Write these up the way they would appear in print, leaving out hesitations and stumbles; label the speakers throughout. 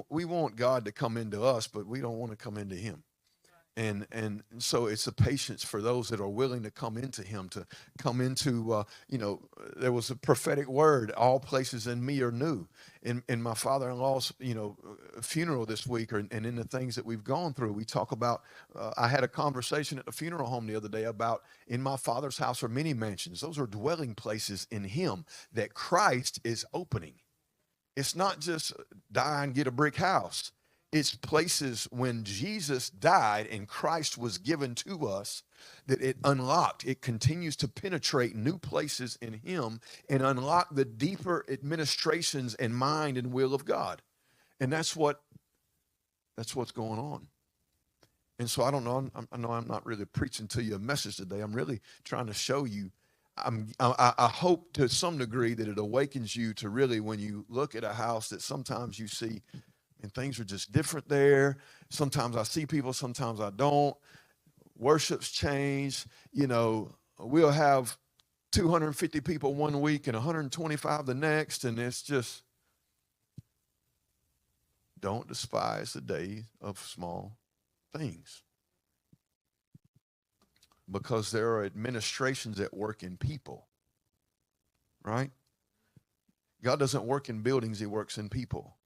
Speaker 1: we want God to come into us, but we don't want to come into him. And so it's a patience for those that are willing to come into him, to come into there was a prophetic word, all places in me are new. In my father-in-law's funeral this week, and in the things that we've gone through, we talk about I had a conversation at the funeral home the other day about, in my father's house are many mansions. Those are dwelling places in him that Christ is opening. It's not just die and get a brick house. It's places when Jesus died and Christ was given to us that it unlocked. It continues to penetrate new places in him and unlock the deeper administrations and mind and will of God. And that's what's going on. And so I don't know. I know I'm not really preaching to you a message today. I'm really trying to show you. I hope to some degree that it awakens you to really, when you look at a house, that sometimes you see and things are just different there. Sometimes I see people, sometimes I don't. Worship's changed. We'll have 250 people one week and 125 the next, and it's just, don't despise the day of small things, because there are administrations at work in people, right? God doesn't work in buildings, he works in people.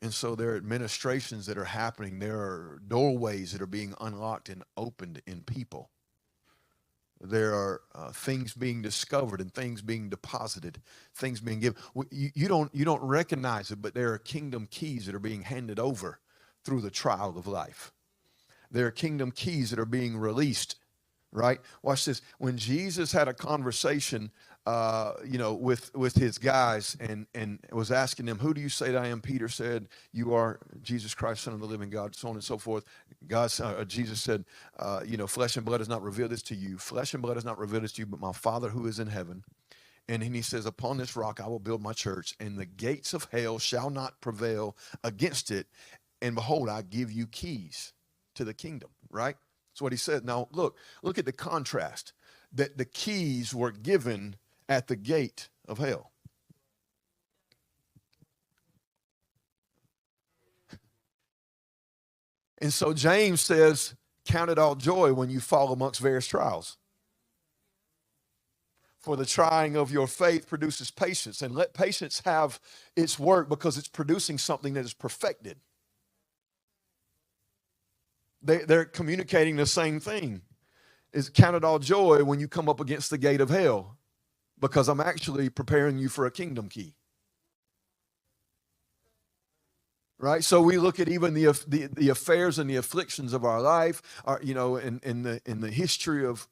Speaker 1: And so there are administrations that are happening. There are doorways that are being unlocked and opened in people. There are things being discovered and things being deposited, things being given. You don't recognize it, but there are kingdom keys that are being handed over through the trial of life. There are kingdom keys that are being released, right? Watch this. When Jesus had a conversation with his guys and was asking them, who do you say that I am? Peter said, you are Jesus Christ, Son of the living God, so on and so forth. Jesus said, flesh and blood has not revealed this to you. Flesh and blood has not revealed this to you, but my Father who is in heaven. And then he says, upon this rock I will build my church, and the gates of hell shall not prevail against it. And behold, I give you keys to the kingdom, right? That's what he said. Now, look at the contrast, that the keys were given at the gate of hell. And so James says, count it all joy when you fall amongst various trials. For the trying of your faith produces patience, and let patience have its work, because it's producing something that is perfected. They're communicating the same thing. Is count it all joy when you come up against the gate of hell, because I'm actually preparing you for a kingdom key. Right? So we look at even the affairs and the afflictions of our life, in the history of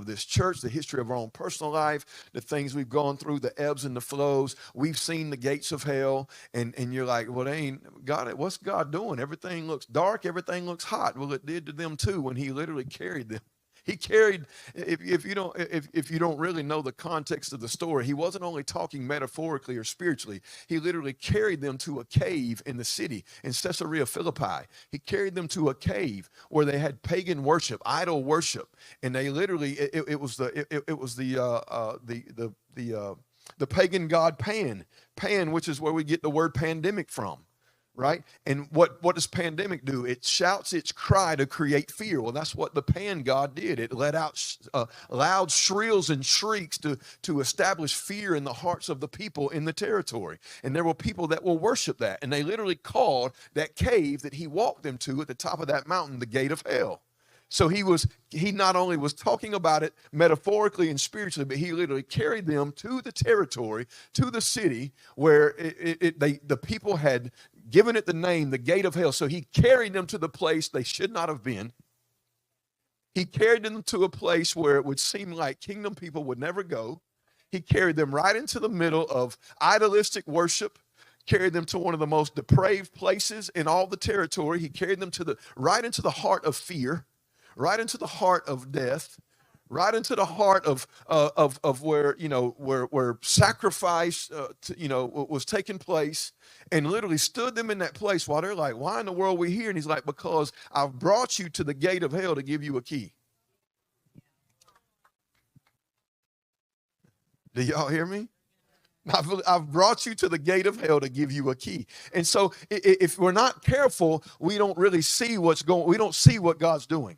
Speaker 1: this church, the history of our own personal life, the things we've gone through, the ebbs and the flows. We've seen the gates of hell, and you're like, well, ain't God, what's God doing? Everything looks dark, everything looks hot. Well, it did to them too, when he literally carried them. He carried, if you don't really know the context of the story, he wasn't only talking metaphorically or spiritually. He literally carried them to a cave in the city in Caesarea Philippi. He carried them to a cave where they had pagan worship, idol worship, and they literally it was the pagan god Pan, which is where we get the word pandemic from. Right? And what does pandemic do? It shouts its cry to create fear. Well, that's what the pan god did. It let out loud shrills and shrieks to establish fear in the hearts of the people in the territory. And there were people that will worship that. And they literally called that cave that he walked them to at the top of that mountain the gate of hell. So he not only was talking about it metaphorically and spiritually, but he literally carried them to the territory, to the city where the people had given it the name, the gate of hell. So he carried them to the place they should not have been. He carried them to a place where it would seem like kingdom people would never go. He carried them right into the middle of idolistic worship, carried them to one of the most depraved places in all the territory. He carried them right into the heart of fear, right into the heart of death, right into the heart of where sacrifice was taking place, and literally stood them in that place while they're like, why in the world are we here? And he's like, because I've brought you to the gate of hell to give you a key. Do y'all hear me? I've brought you to the gate of hell to give you a key. And so if we're not careful, we don't really see what's going, we don't see what God's doing.